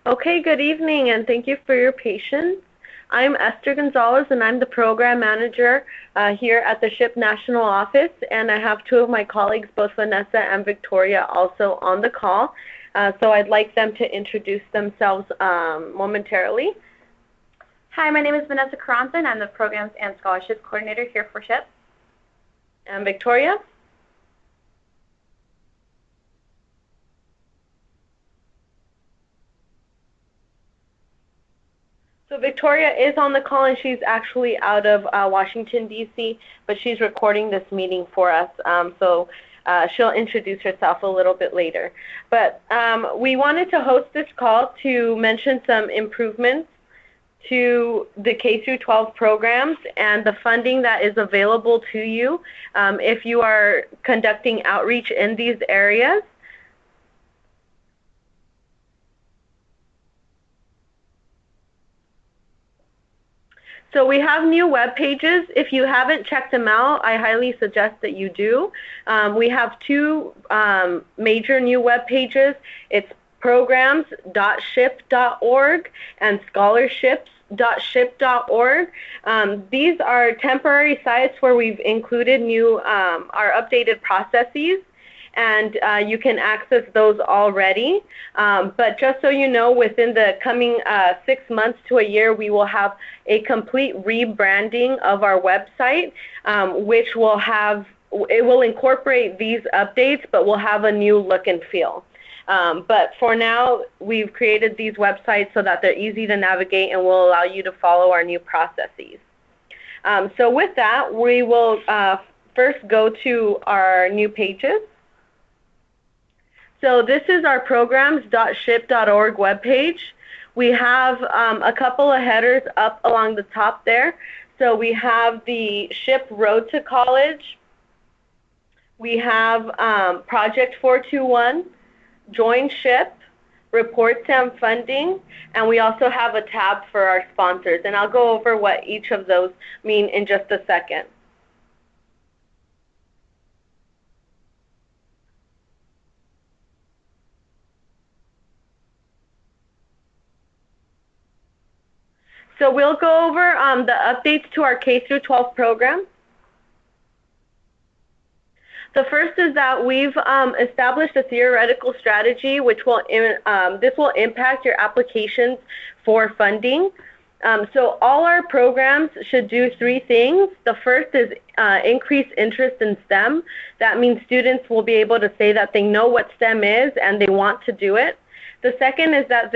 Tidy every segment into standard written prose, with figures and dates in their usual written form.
Okay, good evening, and thank you for your patience. I'm Esther Gonzalez, and I'm the program manager here at the SHPE National Office, and I have two of my colleagues, both Vanessa and Victoria, also on the call. So I'd like them to introduce themselves momentarily. Hi, my name is Vanessa Carranza, and I'm the Programs and Scholarships Coordinator here for SHPE. And Victoria? So Victoria is on the call, and she's actually out of Washington, D.C., but she's recording this meeting for us, so she'll introduce herself a little bit later. But we wanted to host this call to mention some improvements to the K-12 programs and the funding that is available to you if you are conducting outreach in these areas. So we have new web pages. If you haven't checked them out, I highly suggest that you do. We have two major new web pages. It's programs.ship.org and scholarships.ship.org. These are temporary sites where we've included our updated processes, and you can access those already. But just so you know, within the coming 6 months to a year, we will have a complete rebranding of our website, which will incorporate these updates, but will have a new look and feel. But for now, we've created these websites so that they're easy to navigate and will allow you to follow our new processes. So with that, we will first go to our new pages. So this is our programs.ship.org webpage. We have a couple of headers up along the top there. So we have the SHPE Road to College. We have Project 421, Join SHPE, Reports and Funding, and we also have a tab for our sponsors. And I'll go over what each of those mean in just a second. So we'll go over the updates to our K-12 program. The first is that we've established a theoretical strategy which will impact your applications for funding. So all our programs should do three things. The first is increase interest in STEM. That means students will be able to say that they know what STEM is and they want to do it. The second is that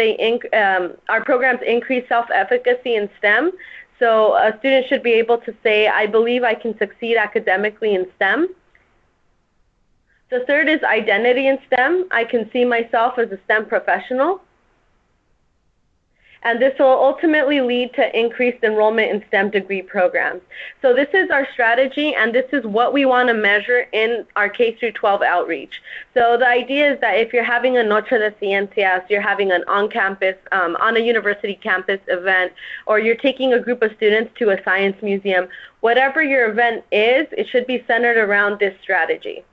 our programs increase self-efficacy in STEM. So a student should be able to say, I believe I can succeed academically in STEM. The third is identity in STEM. I can see myself as a STEM professional. And this will ultimately lead to increased enrollment in STEM degree programs. So this is our strategy, and this is what we want to measure in our K-12 outreach. So the idea is that if you're having a Noche de Ciencias, you're having an on-campus, on a university campus event, or you're taking a group of students to a science museum, whatever your event is, it should be centered around this strategy.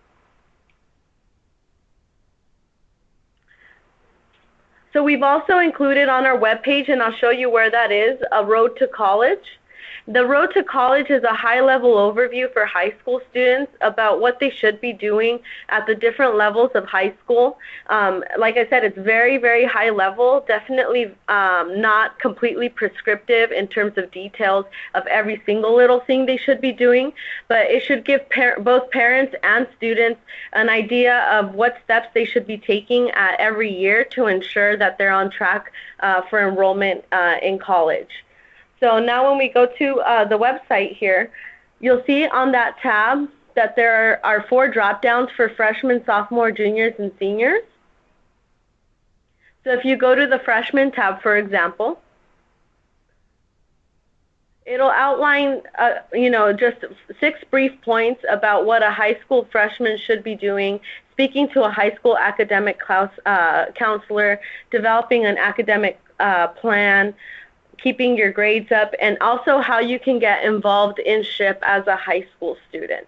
So we've also included on our webpage, and I'll show you where that is, a Road to College. The Road to College is a high-level overview for high school students about what they should be doing at the different levels of high school. Like I said, it's very, very high level, definitely not completely prescriptive in terms of details of every single little thing they should be doing, but it should give both parents and students an idea of what steps they should be taking every year to ensure that they're on track for enrollment in college. So now when we go to the website here, you'll see on that tab that there are 4 drop-downs for freshmen, sophomore, juniors, and seniors. So if you go to the freshman tab, for example, it'll outline, just 6 brief points about what a high school freshman should be doing, speaking to a high school academic counselor, developing an academic plan, keeping your grades up, and also how you can get involved in SHPE as a high school student.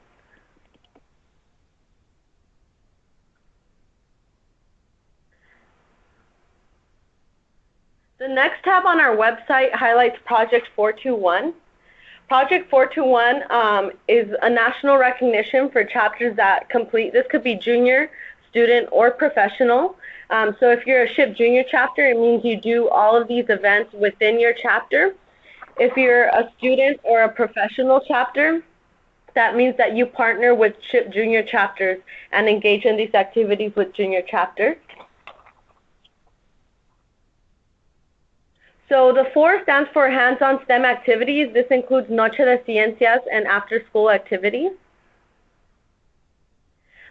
next tab on our website highlights Project 421. Project 421 is a national recognition for chapters that complete. This could be junior, student, or professional. So if you're a SHPE junior chapter, it means you do all of these events within your chapter. If you're a student or a professional chapter, that means that you partner with SHPE junior chapters and engage in these activities with junior chapters. So the 4 stands for hands-on STEM activities. This includes Noche de Ciencias and after-school activities.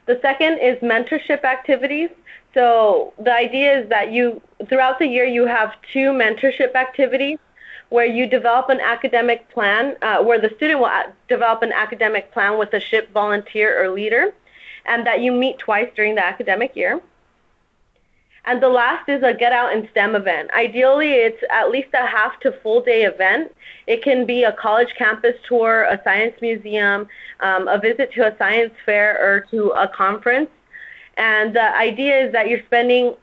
The second is mentorship activities. So the idea is that throughout the year, you have 2 mentorship activities where you develop an academic plan, where the student will develop an academic plan with a SHPE volunteer or leader, and that you meet twice during the academic year. And the last is a Get Out in STEM event. Ideally, it's at least a half to full day event. It can be a college campus tour, a science museum, a visit to a science fair, or to a conference. And the idea is that you're spending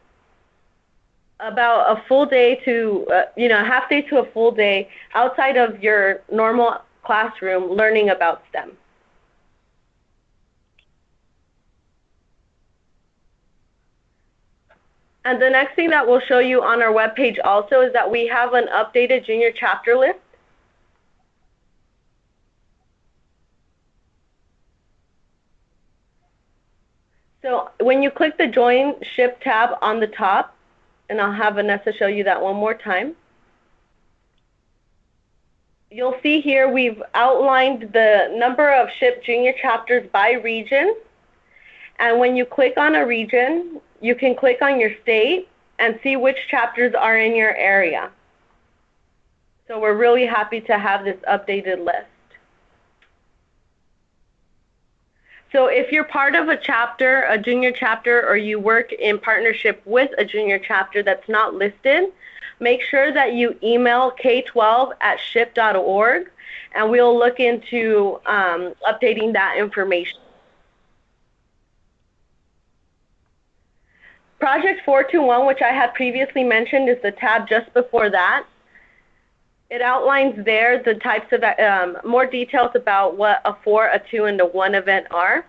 about a full day to, a half day to a full day outside of your normal classroom learning about STEM. And the next thing that we'll show you on our webpage also is that we have an updated junior chapter list. So when you click the Join SHPE tab on the top, and I'll have Vanessa show you that one more time, you'll see here we've outlined the number of SHPE junior chapters by region. And when you click on a region, you can click on your state and see which chapters are in your area. So we're really happy to have this updated list. So if you're part of a chapter, a junior chapter, or you work in partnership with a junior chapter that's not listed, make sure that you email k12@shpe.org, and we'll look into updating that information. Project 421, which I had previously mentioned, is the tab just before that. It outlines there the types of more details about what a 4, a 2, and a 1 event are.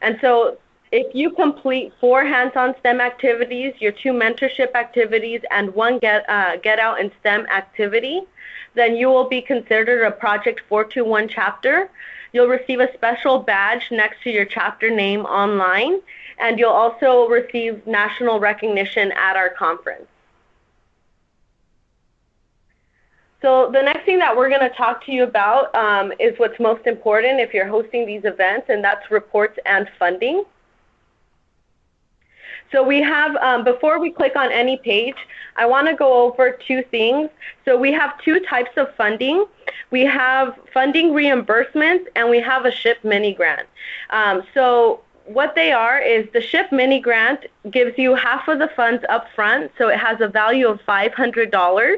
And so if you complete 4 hands-on STEM activities, your 2 mentorship activities, and 1 get out in STEM activity, then you will be considered a Project 421 chapter. You'll receive a special badge next to your chapter name online, and you'll also receive national recognition at our conference. So the next thing that we're going to talk to you about is what's most important if you're hosting these events, and that's reports and funding. So we have, before we click on any page, I want to go over 2 things. So we have 2 types of funding. We have funding reimbursements, and we have a SHPE mini grant. So what they are is the SHPE mini grant gives you half of the funds up front, so it has a value of $500,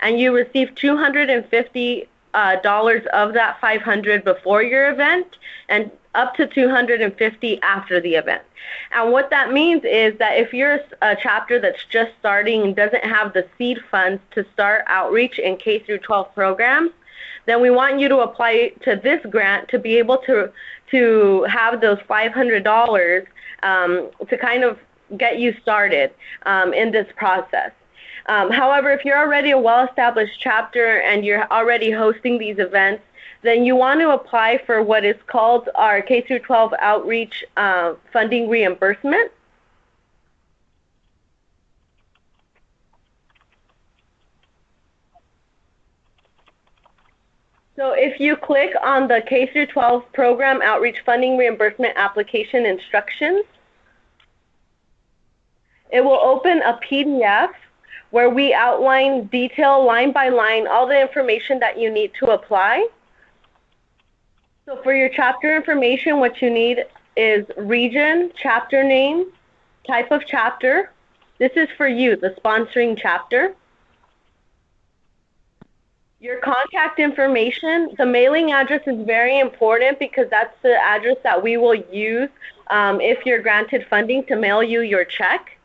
and you receive $250 of that $500 before your event, and up to $250 after the event. And what that means is that if you're a chapter that's just starting and doesn't have the seed funds to start outreach in K through 12 programs, then we want you to apply to this grant to be able to have those $500 to kind of get you started in this process. However, if you're already a well-established chapter and you're already hosting these events, then you want to apply for what is called our K through 12 outreach funding reimbursement. So if you click on the K through 12 program outreach funding reimbursement application instructions, it will open a PDF where we outline detail line by line all the information that you need to apply. So for your chapter information, what you need is region, chapter name, type of chapter. This is for you, the sponsoring chapter. Your contact information, the mailing address is very important because that's the address that we will use if you're granted funding to mail you your check.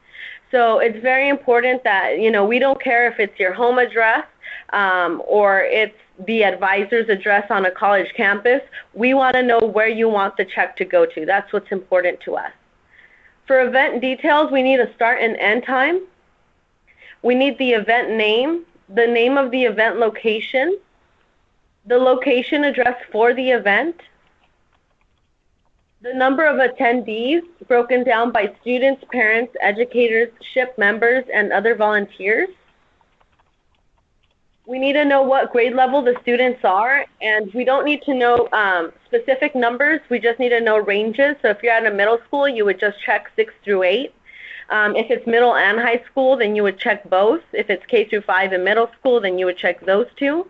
So it's very important that, we don't care if it's your home address or it's the advisor's address on a college campus. We want to know where you want the check to go to. That's what's important to us. For event details, we need a start and end time. We need the event name, the name of the event location, the location address for the event, the number of attendees broken down by students, parents, educators, SHPE members, and other volunteers. We need to know what grade level the students are, and we don't need to know specific numbers. We just need to know ranges. So if you're at a middle school, you would just check 6 through 8. If it's middle and high school, then you would check both. If it's K through 5 in middle school, then you would check those two.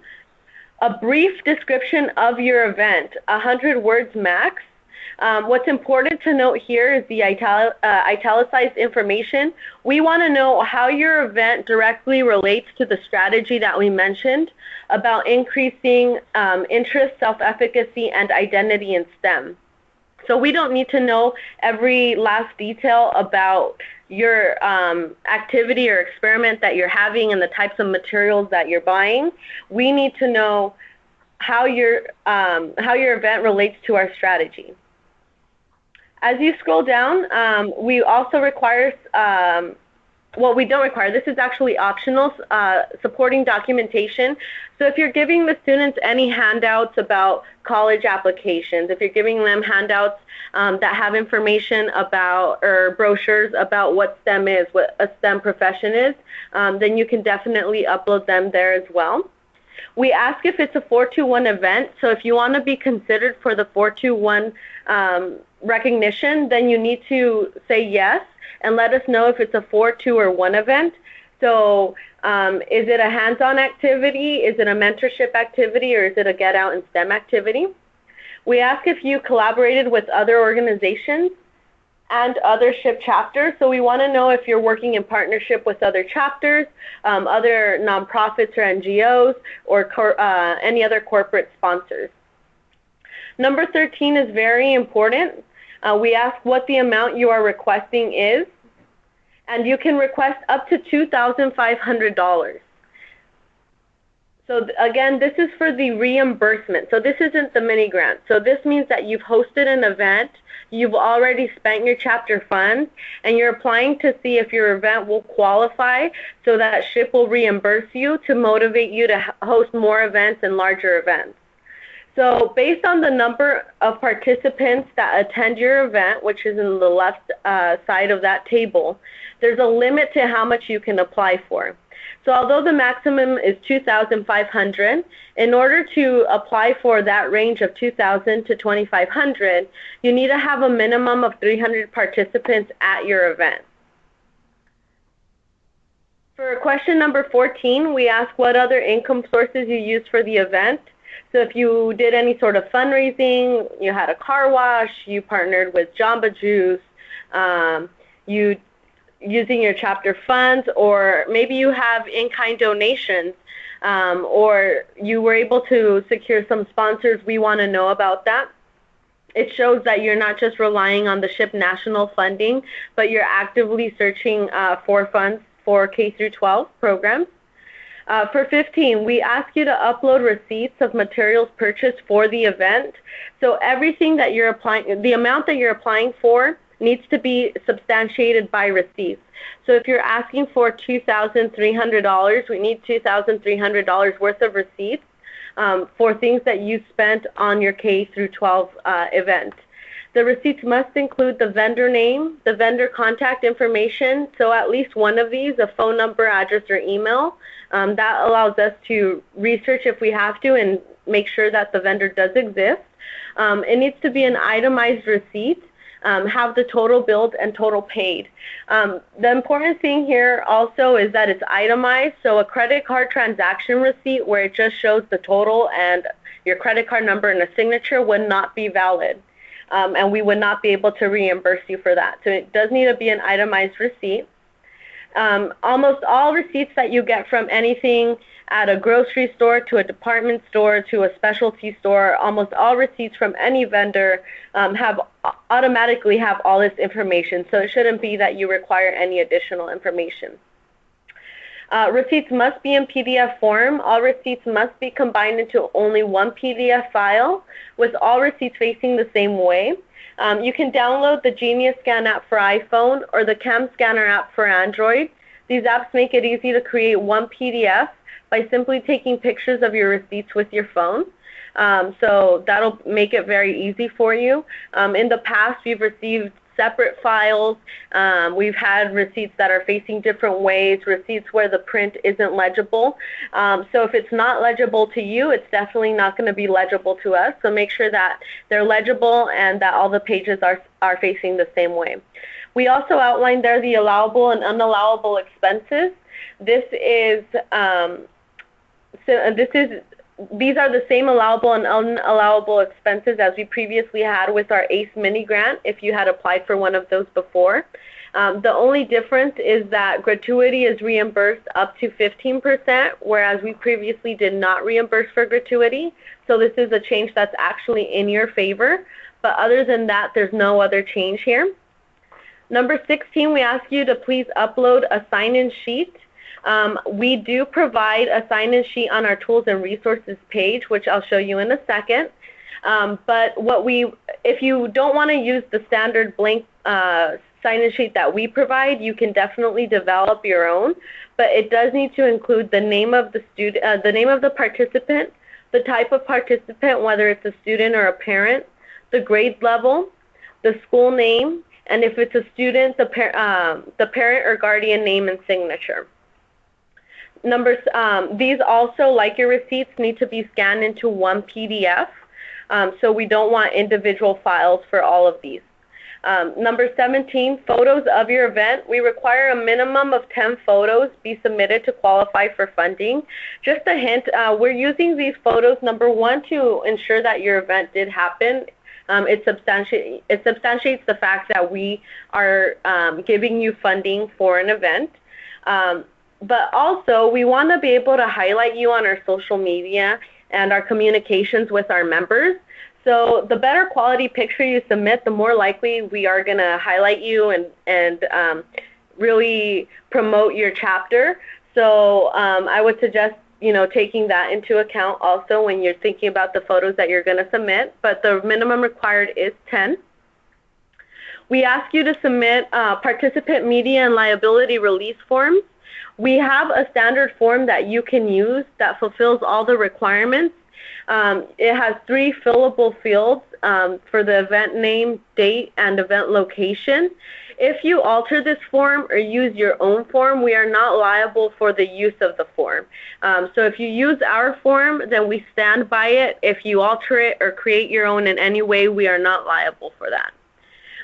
A brief description of your event, 100 words max. What's important to note here is the italicized information. We want to know how your event directly relates to the strategy that we mentioned about increasing interest, self-efficacy, and identity in STEM. So we don't need to know every last detail about your activity or experiment that you're having and the types of materials that you're buying. We need to know how your event relates to our strategy. As you scroll down, we also require, well, we don't require, this is actually optional, supporting documentation. So if you're giving the students any handouts about college applications, if you're giving them handouts that have information about, or brochures about what STEM is, what a STEM profession is, then you can definitely upload them there as well. We ask if it's a 421 event, so if you want to be considered for the 421 recognition, then you need to say yes and let us know if it's a 4, 2, or 1 event. So is it a hands-on activity, is it a mentorship activity, or is it a Get Out in STEM activity? We ask if you collaborated with other organizations and other SHPE chapters. So we want to know if you're working in partnership with other chapters, other nonprofits or NGOs, or any other corporate sponsors. Number 13 is very important. We ask what the amount you are requesting is, and you can request up to $2,500. So again, this is for the reimbursement. So this isn't the mini grant. So this means that you've hosted an event, you've already spent your chapter funds, and you're applying to see if your event will qualify so that SHPE will reimburse you to motivate you to host more events and larger events. So based on the number of participants that attend your event, which is in the left side of that table, there's a limit to how much you can apply for. So although the maximum is $2,500, in order to apply for that range of $2,000 to $2,500, you need to have a minimum of 300 participants at your event. For question number 14, we ask what other income sources you use for the event. So if you did any sort of fundraising, you had a car wash, you partnered with Jamba Juice, you using your chapter funds, or maybe you have in-kind donations, or you were able to secure some sponsors, we want to know about that. It shows that you're not just relying on the SHPE national funding, but you're actively searching for funds for K through 12 programs. For 15, we ask you to upload receipts of materials purchased for the event. So everything that you're applying, the amount that you're applying for needs to be substantiated by receipts. So if you're asking for $2,300, we need $2,300 worth of receipts for things that you spent on your K through 12 event. The receipts must include the vendor name, the vendor contact information, so at least one of these, a phone number, address, or email. That allows us to research if we have to and make sure that the vendor does exist. It needs to be an itemized receipt, have the total billed and total paid. The important thing here also is that it's itemized, so a credit card transaction receipt where it just shows the total and your credit card number and a signature would not be valid. And we would not be able to reimburse you for that. So it does need to be an itemized receipt. Almost all receipts that you get from anything at a grocery store to a department store to a specialty store, almost all receipts from any vendor automatically have all this information, so it shouldn't be that you require any additional information. Receipts must be in PDF form. All receipts must be combined into only one PDF file with all receipts facing the same way. You can download the Genius Scan app for iPhone or the Cam Scanner app for Android. These apps make it easy to create one PDF by simply taking pictures of your receipts with your phone. So that'll make it very easy for you. In the past, we've received separate files. We've had receipts that are facing different ways, receipts where the print isn't legible. So if it's not legible to you, it's definitely not going to be legible to us. So make sure that they're legible and that all the pages are facing the same way. We also outlined there the allowable and unallowable expenses. These are the same allowable and unallowable expenses as we previously had with our ACE mini grant if you had applied for one of those before. The only difference is that gratuity is reimbursed up to 15%, whereas we previously did not reimburse for gratuity. So this is a change that's actually in your favor. But other than that, there's no other change here. Number 16, we ask you to please upload a sign-in sheet. We do provide a sign-in sheet on our tools and resources page, which I'll show you in a second. But if you don't want to use the standard blank sign-in sheet that we provide, you can definitely develop your own. But it does need to include the name of the student, the name of the participant, the type of participant, whether it's a student or a parent, the grade level, the school name, and if it's a student, the parent or guardian name and signature. These also, like your receipts, need to be scanned into one PDF, so we don't want individual files for all of these. Number 17, photos of your event. We require a minimum of 10 photos be submitted to qualify for funding. Just a hint, we're using these photos, number one, to ensure that your event did happen. It substantiates the fact that we are giving you funding for an event. But also, we want to be able to highlight you on our social media and our communications with our members. So the better quality picture you submit, the more likely we are going to highlight you and really promote your chapter. So I would suggest taking that into account also when you're thinking about the photos that you're going to submit. But the minimum required is 10. We ask you to submit participant media and liability release forms. We have a standard form that you can use that fulfills all the requirements. It has 3 fillable fields for the event name, date, and event location. If you alter this form or use your own form, we are not liable for the use of the form. So if you use our form, then we stand by it. If you alter it or create your own in any way, we are not liable for that.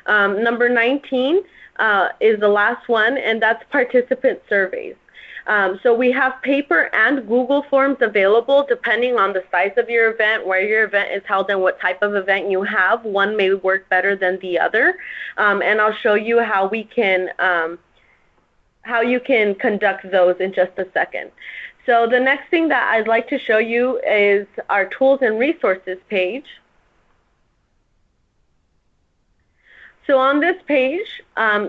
Number 19 is the last one, and that's participant surveys. So we have paper and Google Forms available depending on the size of your event, where your event is held, and what type of event you have. One may work better than the other, and I'll show you how you can conduct those in just a second. So the next thing that I'd like to show you is our tools and resources page. So on this page,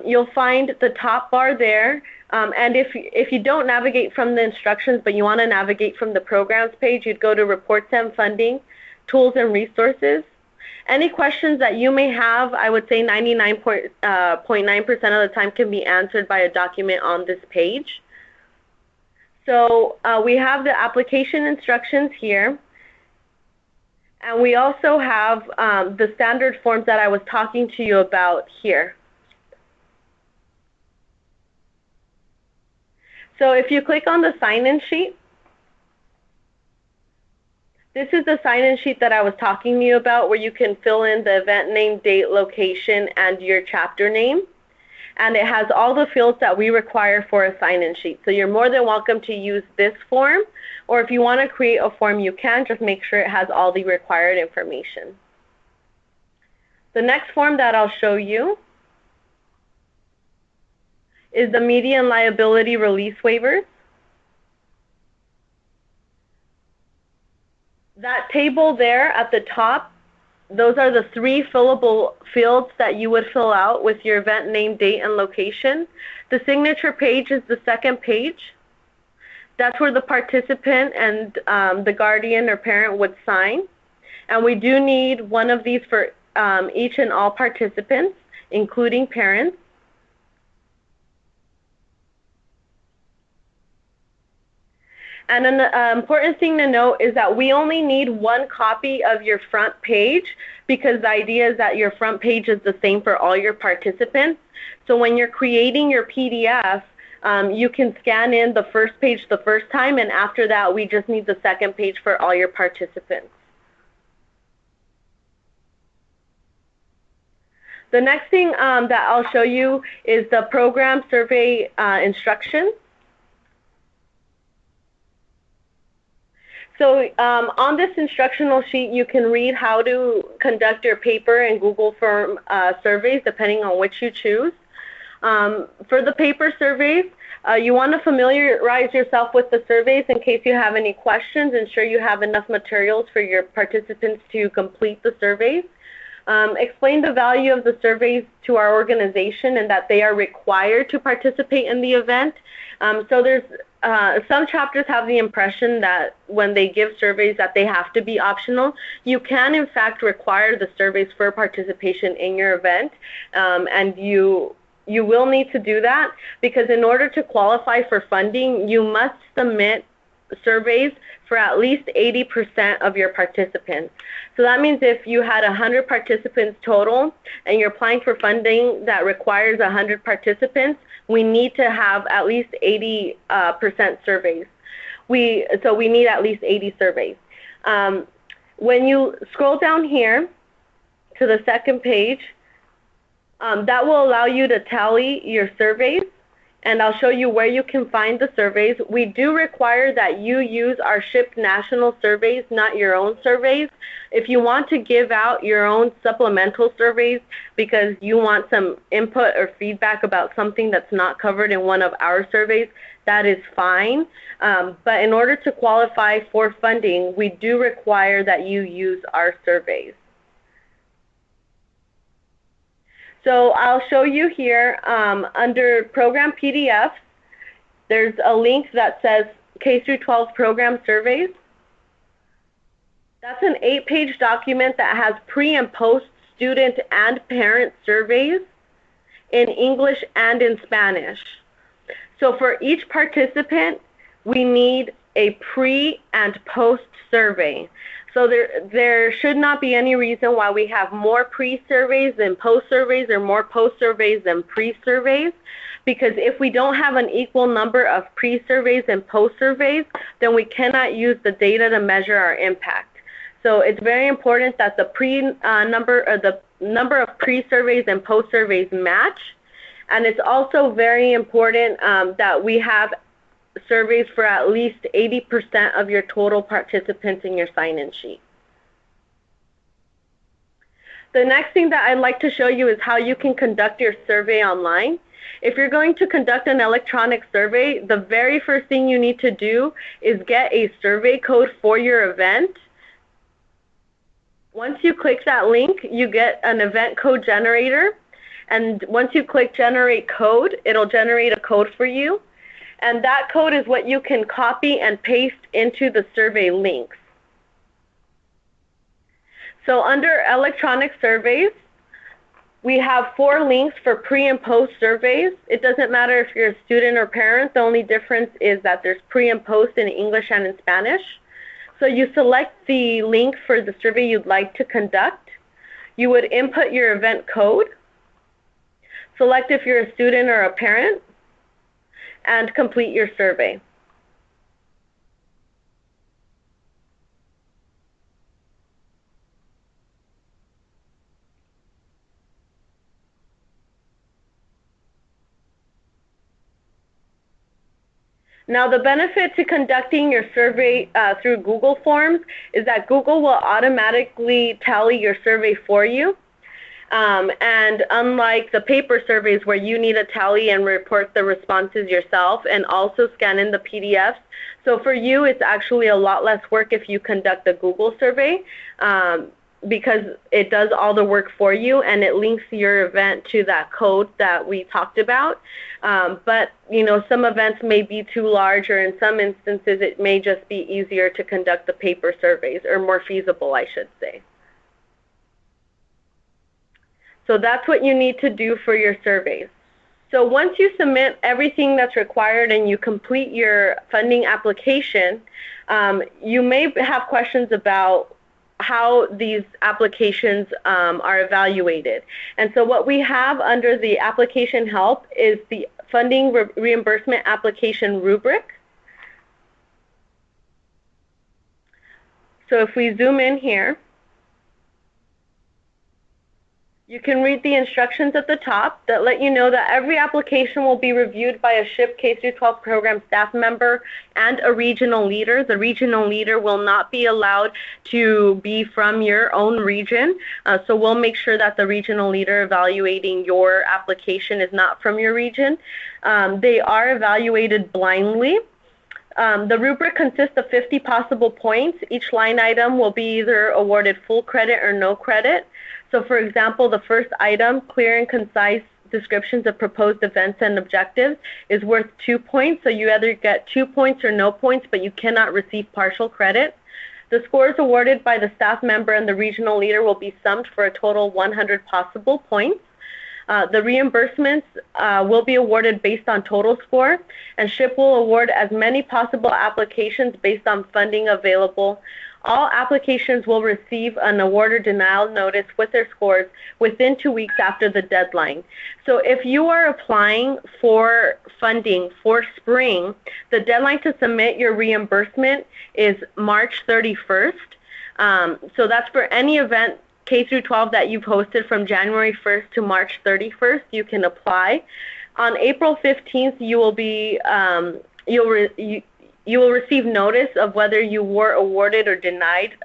you'll find the top bar there. And if you don't navigate from the instructions, but you want to navigate from the programs page, you'd go to Reports and Funding, Tools and Resources. Any questions that you may have, I would say 99.9% of the time can be answered by a document on this page. So we have the application instructions here. And we also have the standard forms that I was talking to you about here. So if you click on the sign-in sheet, this is the sign-in sheet that I was talking to you about, where you can fill in the event name, date, location, and your chapter name. And it has all the fields that we require for a sign-in sheet. So you're more than welcome to use this form, or if you want to create a form, you can. Just make sure it has all the required information. The next form that I'll show you is the median liability release waivers. That table there at the top, those are the 3 fillable fields that you would fill out with your event name, date, and location. The signature page is the second page. That's where the participant and the guardian or parent would sign. And we do need one of these for each and all participants, including parents. And an important thing to note is that we only need 1 copy of your front page, because the idea is that your front page is the same for all your participants. So when you're creating your PDF, you can scan in the first page the first time, and after that we just need the second page for all your participants. The next thing that I'll show you is the program survey instructions. So on this instructional sheet, you can read how to conduct your paper and Google Form surveys, depending on which you choose. For the paper surveys, you want to familiarize yourself with the surveys in case you have any questions. Ensure you have enough materials for your participants to complete the surveys. Explain the value of the surveys to our organization and that they are required to participate in the event. So there's some chapters have the impression that when they give surveys that they have to be optional. You can in fact require the surveys for participation in your event, and you will need to do that, because in order to qualify for funding, you must submit surveys for at least 80% of your participants. So that means if you had 100 participants total and you're applying for funding that requires 100 participants, we need to have at least 80% surveys. So we need at least 80 surveys. When you scroll down here to the second page, that will allow you to tally your surveys, and I'll show you where you can find the surveys. We do require that you use our SHPE national surveys, not your own surveys. If you want to give out your own supplemental surveys because you want some input or feedback about something that's not covered in one of our surveys, that is fine. But in order to qualify for funding, we do require that you use our surveys. So I'll show you here under Program PDFs, there's a link that says K-12 Program Surveys. That's an 8-page document that has pre and post student and parent surveys in English and in Spanish. So for each participant, we need a pre and post survey. So there should not be any reason why we have more pre-surveys than post-surveys or more post-surveys than pre-surveys, because if we don't have an equal number of pre-surveys and post-surveys, then we cannot use the data to measure our impact. So it's very important that the number of pre-surveys and post-surveys match, and it's also very important that we have surveys for at least 80% of your total participants in your sign-in sheet. The next thing that I'd like to show you is how you can conduct your survey online. If you're going to conduct an electronic survey, the very first thing you need to do is get a survey code for your event. Once you click that link, you get an event code generator. And once you click generate code, it'll generate a code for you. And that code is what you can copy and paste into the survey links. So under electronic surveys, we have 4 links for pre and post surveys. It doesn't matter if you're a student or parent. The only difference is that there's pre and post in English and in Spanish. So you select the link for the survey you'd like to conduct. You would input your event code, select if you're a student or a parent, and complete your survey. Now, the benefit to conducting your survey through Google Forms is that Google will automatically tally your survey for you. And unlike the paper surveys where you need to tally and report the responses yourself and also scan in the PDFs, so for you it's actually a lot less work if you conduct a Google survey, because it does all the work for you and it links your event to that code that we talked about. But some events may be too large, or in some instances it may just be easier to conduct the paper surveys, or more feasible, I should say. So that's what you need to do for your surveys. So once you submit everything that's required and you complete your funding application, you may have questions about how these applications are evaluated. And so what we have under the application help is the funding reimbursement application rubric. So if we zoom in here, you can read the instructions at the top that let you know that every application will be reviewed by a SHPE K-12 program staff member and a regional leader. The regional leader will not be allowed to be from your own region, so we'll make sure that the regional leader evaluating your application is not from your region. They are evaluated blindly. The rubric consists of 50 possible points. Each line item will be either awarded full credit or no credit. So for example, the first item, clear and concise descriptions of proposed events and objectives, is worth 2 points. So you either get 2 points or no points, but you cannot receive partial credit. The scores awarded by the staff member and the regional leader will be summed for a total of 100 possible points. The reimbursements will be awarded based on total score, and SHPE will award as many possible applications based on funding available. All applications will receive an award or denial notice with their scores within 2 weeks after the deadline. So if you are applying for funding for spring, the deadline to submit your reimbursement is March 31st. So that's for any event K-12 that you've hosted from January 1st to March 31st, you can apply. On April 15th, you will be you will receive notice of whether you were awarded or denied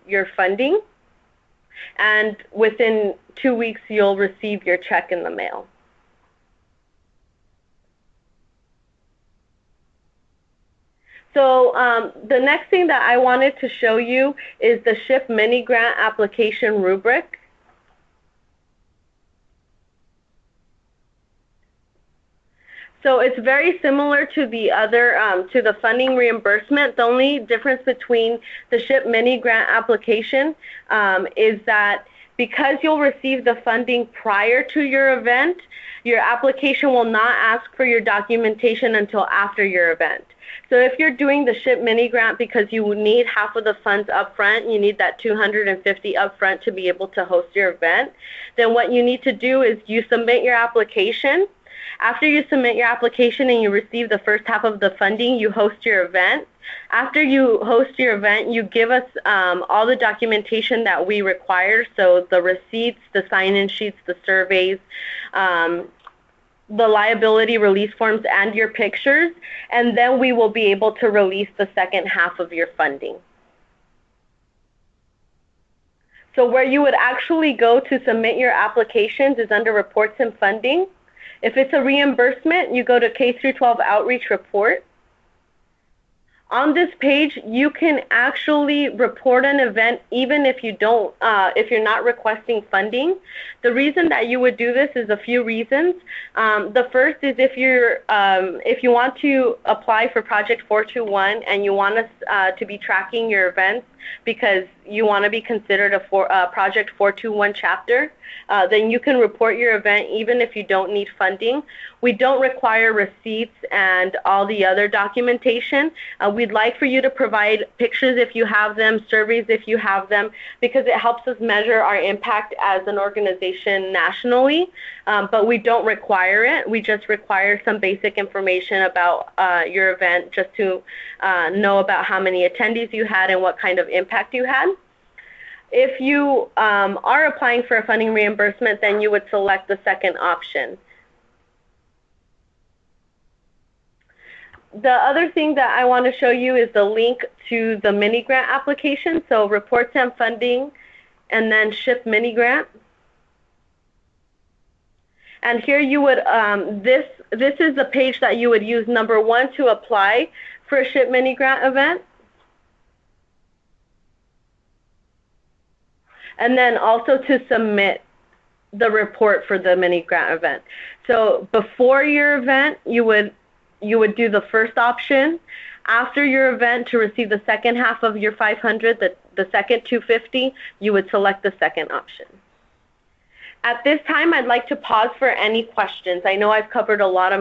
your funding, and within 2 weeks you'll receive your check in the mail. So the next thing that I wanted to show you is the SHPE mini grant application rubric. So it's very similar to the other, to the funding reimbursement. The only difference between the SHPE mini grant application is that because you'll receive the funding prior to your event, your application will not ask for your documentation until after your event. So if you're doing the SHPE mini grant because you need half of the funds up front, you need that $250 up front to be able to host your event, then what you need to do is you submit your application. After you submit your application and you receive the first half of the funding, you host your event. After you host your event, you give us all the documentation that we require, so the receipts, the sign-in sheets, the surveys, the liability release forms, and your pictures, and then we will be able to release the second half of your funding. So where you would actually go to submit your applications is under Reports and Funding. If it's a reimbursement, you go to K-12 Outreach Report. On this page, you can actually report an event even if you don't, if you're not requesting funding. The reason that you would do this is a few reasons. The first is if you want to apply for Project 421 and you want us to be tracking your events because you want to be considered a Project 421 chapter, then you can report your event even if you don't need funding. We don't require receipts and all the other documentation. We'd like for you to provide pictures if you have them, surveys if you have them, because it helps us measure our impact as an organization nationally, but we don't require it. We just require some basic information about your event just to know about how many attendees you had and what kind of impact you had. If you are applying for a funding reimbursement, then you would select the second option. The other thing that I want to show you is the link to the mini grant application. So Reports and Funding and then SHPE mini grant. And here you would, this is the page that you would use, number 1, to apply for a SHPE mini grant event. And then also to submit the report for the mini grant event. So before your event, you would do the first option. After your event, to receive the second half of your 500, the second 250, you would select the second option. At this time, I'd like to pause for any questions. I know I've covered a lot of material.